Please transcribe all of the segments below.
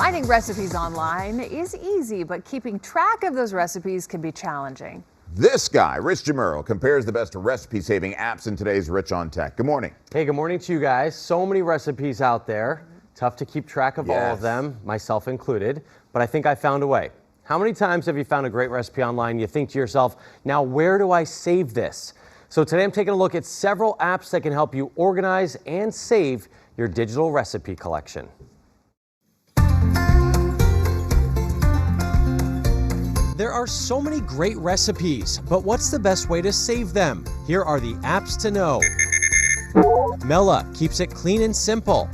Finding recipes online is easy, but keeping track of those recipes can be challenging. This guy, Rich Jamuro, compares the best recipe-saving apps in today's Rich on Tech. Good morning. Hey, good morning to you guys. So many recipes out there. Tough to keep track of all of them, myself included, but I think I found a way. How many times have you found a great recipe online? You think to yourself, now where do I save this? So today I'm taking a look at several apps that can help you organize and save your digital recipe collection. There are so many great recipes, but what's the best way to save them? Here are the apps to know. Mela keeps it clean and simple.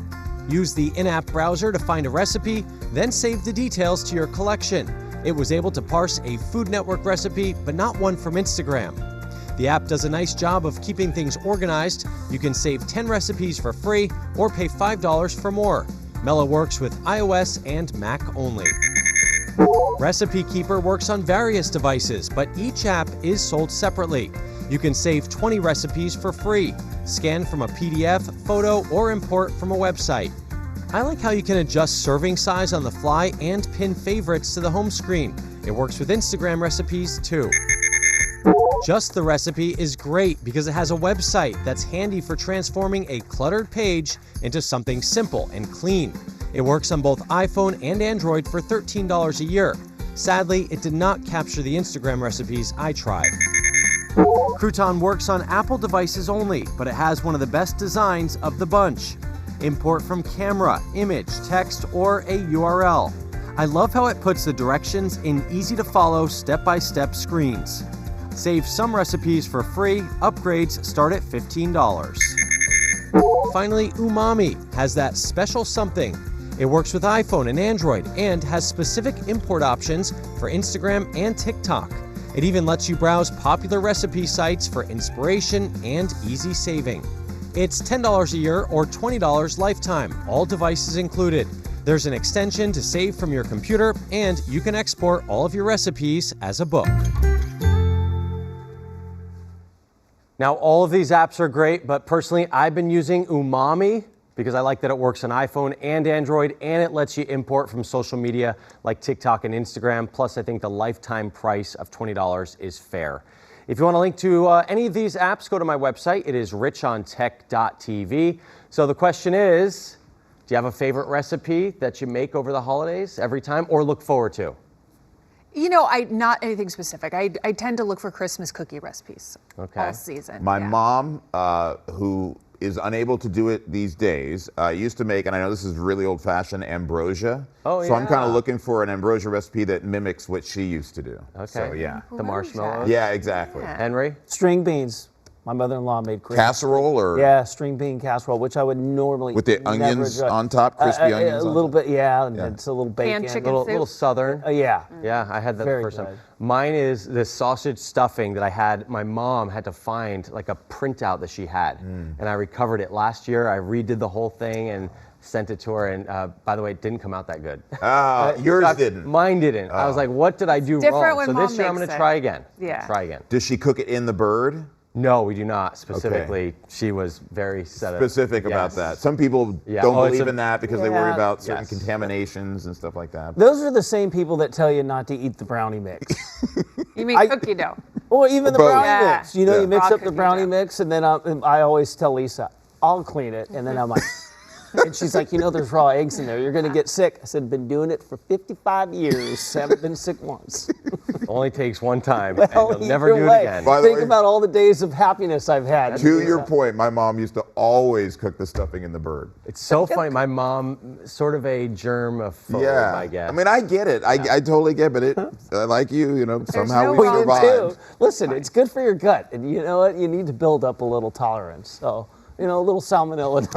Use the in-app browser to find a recipe, then save the details to your collection. It was able to parse a Food Network recipe, but not one from Instagram. The app does a nice job of keeping things organized. You can save 10 recipes for free or pay $5 for more. Mela works with iOS and Mac only. Recipe Keeper works on various devices, but each app is sold separately. You can save 20 recipes for free, scan from a PDF, photo, or import from a website. I like how you can adjust serving size on the fly and pin favorites to the home screen. It works with Instagram recipes too. Just the Recipe is great because it has a website that's handy for transforming a cluttered page into something simple and clean. It works on both iPhone and Android for $13 a year. Sadly, it did not capture the Instagram recipes I tried. Crouton works on Apple devices only, but it has one of the best designs of the bunch. Import from camera, image, text, or a URL. I love how it puts the directions in easy-to-follow step-by-step screens. Save some recipes for free. Upgrades start at $15. Finally, Umami has that special something. It works with iPhone and Android and has specific import options for Instagram and TikTok. It even lets you browse popular recipe sites for inspiration and easy saving. It's $10 a year or $20 lifetime, all devices included. There's an extension to save from your computer, and you can export all of your recipes as a book. Now, all of these apps are great, but personally, I've been using Umami because I like that it works on iPhone and Android, and it lets you import from social media like TikTok and Instagram. Plus, I think the lifetime price of $20 is fair. If you want a link to any of these apps, go to my website. It is richontech.tv. So the question is, do you have a favorite recipe that you make over the holidays every time or look forward to? You know, not anything specific. I tend to look for Christmas cookie recipes all season. My mom, who is unable to do it these days, used to make, and I know this is really old-fashioned, ambrosia. Oh, so I'm kind of looking for an ambrosia recipe that mimics what she used to do. Okay. So, yeah. The marshmallows? Yeah, exactly. Yeah. Henry? String beans. My mother-in-law made great. Casserole or? Yeah, string bean casserole, which I would normally with the onions on top, crispy onions a little bit, and it's a little bacon. And chicken little southern. Yeah. Yeah, I had that Very the first good. time. Mine is the sausage stuffing that I had. My mom had to find like a printout that she had, and I recovered it last year. I redid the whole thing and sent it to her, and by the way, it didn't come out that good. Yours didn't. Mine didn't. I was like, what did I do different wrong? when So Mom this year I'm makes going to it. try again. Yeah. Try again. Does she cook it in the bird? No, we do not. Specifically, she was very Specific about that. Some people don't believe in that because they worry about certain contaminations and stuff like that. Those are the same people that tell you not to eat the brownie mix. You mean cookie dough? Or even the Both. brownie mix. You know, you mix Raw up the cookie brownie dough. mix, and then I always tell Lisa, I'll clean it, and then I'm like, and she's like, you know, there's raw eggs in there. You're going to get sick. I said, been doing it for 55 years. Haven't been sick once. Only takes one time, Well, and you'll never do it again. By the Think way, about all the days of happiness I've had. to your point, my mom used to always cook the stuffing in the bird. It's so funny. My mom, sort of a germaphobe, I guess. I mean, I get it. I totally get it. But like you know, somehow no we wrong survived. Listen, it's good for your gut, and you know what? You need to build up a little tolerance. So, you know, a little salmonella.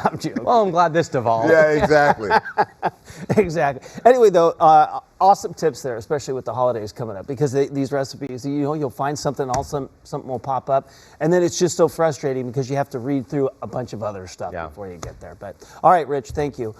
I'm joking. Well, I'm glad this devolved. Yeah, exactly. Exactly. Anyway, though, awesome tips there, especially with the holidays coming up, because these recipes, you know, you'll find something, something will pop up, and then it's just so frustrating because you have to read through a bunch of other stuff before you get there. But all right, Rich, thank you.